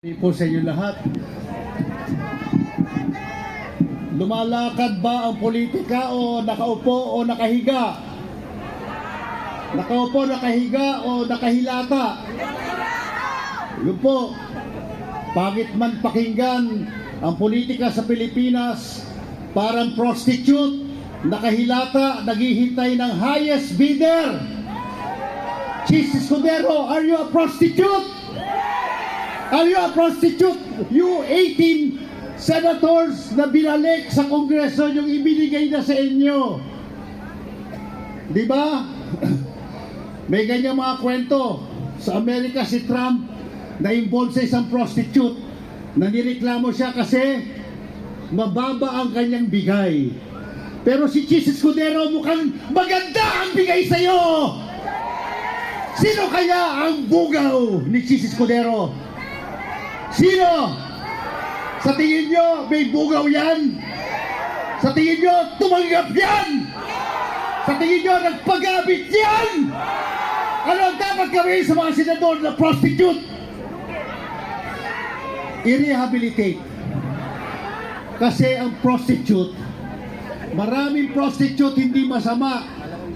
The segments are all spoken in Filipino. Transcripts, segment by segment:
Po sa inyo lahat. Lumalakad ba ang politika o nakaupo o nakahiga? Nakaupo, nakahiga o nakahilata? Yun po. Pangit man pakinggan ang politika sa Pilipinas, parang prostitute, nakahilata, naghihintay ng highest bidder. Chis Escudero, are you a prostitute? Are you a prostitute? You 18 senators na binalik sa Kongreso yung ibinigay na sa inyo. Di ba? May ganyang mga kwento. Sa Amerika si Trump na-involve sa isang prostitute. Nanireklamo siya kasi mababa ang kanyang bigay. Pero si Chis Escudero mukhang maganda ang bigay sa'yo. Sino kaya ang bugaw ni Chis Escudero? Sino? Sa tingin nyo, may bugaw yan? Sa tingin nyo, tumanggap yan? Sa tingin nyo, nagpagabit yan? Ano ang dapat gawin sa mga senador na prostitute? I-rehabilitate. Kasi ang prostitute, maraming prostitute hindi masama.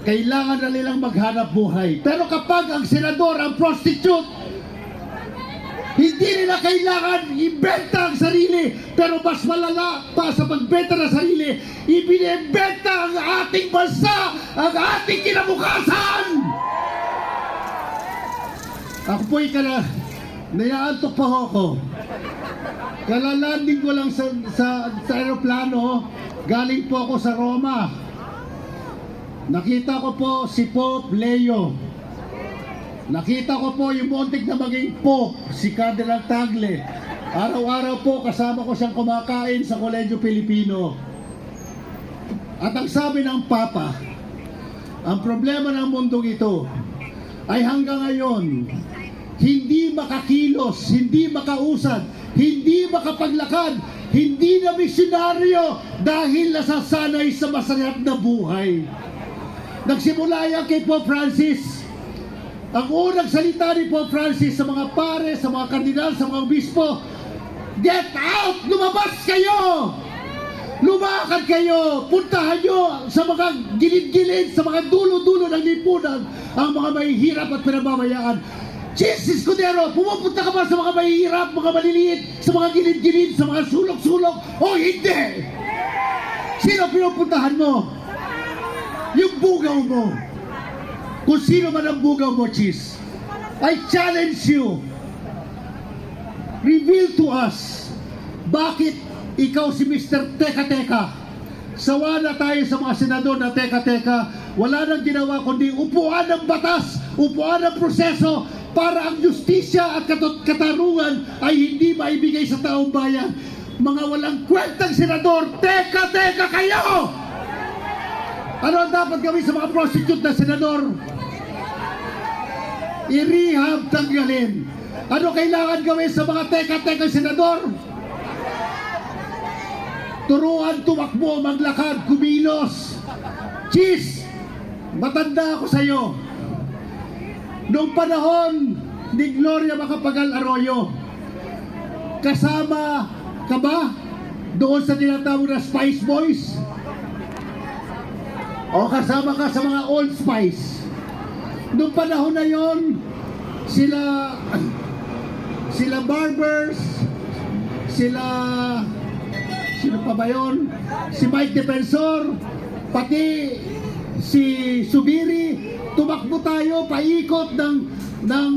Kailangan na nilang maghanap buhay. Pero kapag ang senador ang prostitute, hindi nila kailangan ibenta ang sarili, pero mas malala pa sa pagbenta ng sarili, ibinibenta ang ating bansa, ang ating kinabukasan. Ako po'y nayaantok pa ako. Kalalanding ko lang sa aeroplano, galing po ako sa Roma. Nakita ko po si Pope Leo. Nakita ko po yung muntik na maging Pope, si Cardinal Tagle. Araw-araw po kasama ko siyang kumakain sa Kolehiyo Pilipino. At ang sabi ng Papa, ang problema ng mundong ito ay hanggang ngayon, hindi makakilos, hindi makausad, hindi makapaglakad, hindi na misyonaryo dahil nasasanay sa masarap na buhay. Nagsimula yan kay Pope Francis. Ang unang salita ni Pope Francis sa mga pare, sa mga kardinal, sa mga obispo, get out! Lumabas kayo! Lumakad kayo! Puntahan nyo sa mga gilid-gilid, sa mga dulo-dulo ng lipunan, ang mga mahihirap at pinamamayaan. Chis Escudero, pumupunta ka ba sa mga mahihirap, mga maliliit, sa mga gilid-gilid, sa mga sulok-sulok, o hindi? Sino pinupuntahan mo? Yung bugaw mo. Kung sino man ang bugaw mo, Chis, I challenge you. Reveal to us, bakit ikaw si Mr. Teka-Teka? Sawa na tayo sa mga senador na teka-teka, wala nang ginawa kundi upuan ng batas, upuan ng proseso para ang justisya at katarungan ay hindi maibigay sa taong bayan. Mga walang kwentang senador, teka-teka kayo! Ano ang dapat gawin sa mga prostitute na senador? I-rehab, tanggalin. Ano kailangan gawin sa mga teka-teka senador? Turuan, tumakbo, maglakad, kumilos. Chis, matanda ako sa iyo. Noong panahon ni Gloria Macapagal Arroyo, kasama ka ba doon sa tinatawag na Spice Boys? O kasama ka sa mga Old Spice? Noong panahon na yon, sila Barbers, sino pa ba yun? Si Mike Defensor, pati si Subiri, tumakbo tayo paikot ng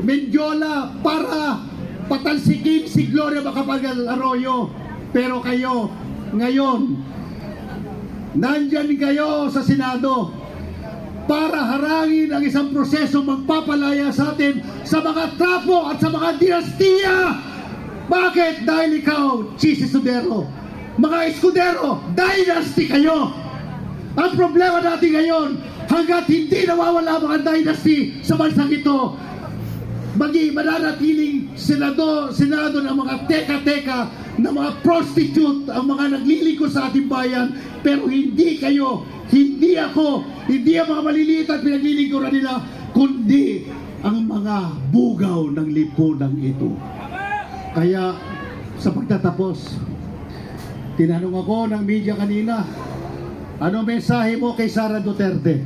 Mendiola para patalsikin si Gloria Macapagal Arroyo. Pero kayo, ngayon, nandyan kayo sa Senado para harangin ang isang proseso magpapalaya sa atin sa mga trapo at sa mga dinastiya. Bakit? Dahil ikaw, Chis Escudero, mga Escudero, dynasty kayo. Ang problema natin ngayon, hanggat hindi nawawala mga dynasty sa bansang ito, mananatiling Senado ng mga teka-teka, na mga prostitute, ang mga naglilingkod sa ating bayan. Pero hindi kayo, hindi ako, hindi ang mga maliliit at pinaglilingkuran nila, kundi ang mga bugaw ng lipunang ito. Kaya sa pagtatapos, tinanong ako ng media kanina, ano mensahe mo kay Sara Duterte?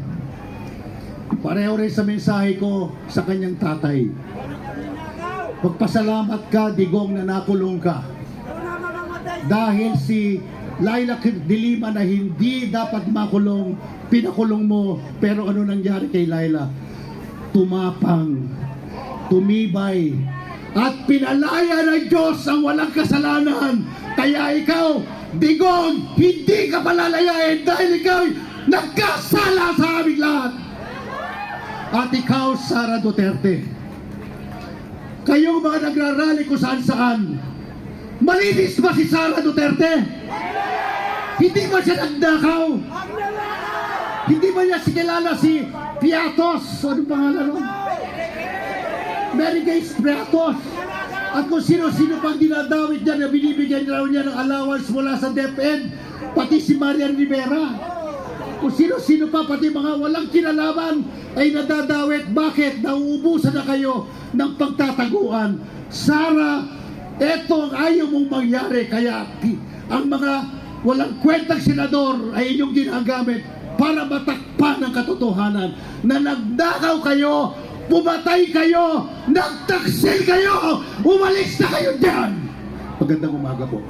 Pareho rin sa mensahe ko sa kanyang tatay. Magpasalamat ka, Digong, na nakulong ka. Dahil si Laila de Lima na hindi dapat makulong, pinakulong mo. Pero ano nangyari kay Laila? Tumapang, tumibay, at pinalaya ng Diyos ang walang kasalanan. Kaya ikaw, Digong, hindi ka palalayain dahil ikaw nagkasala sa aming lahat. At ikaw, Sara Duterte, kayong mga nagrarally kung saan-saan, malinis ba si Sara Duterte? Hindi ba siya nagnakaw? Hindi ba niya sikilala si Piatos? Ano pangalan nun? Mary Grace Piatos. At kung sino-sino pang dinadawit niya na binibigyan niya ng allowance mula sa DepEd, pati si Marian Rivera. Kung sino-sino pa, pati mga walang kinalaman ay nadadawit. Bakit? Nauubusan na kayo ng pagtataguan. Sara, eto ang ayaw mong mangyari. Kaya ang mga walang kwentang senador ay inyong ginagamit para matakpan ang katotohanan na nagnakaw kayo, pumatay kayo, nagtaksil kayo, umalis na kayo dyan. Magandang umaga po.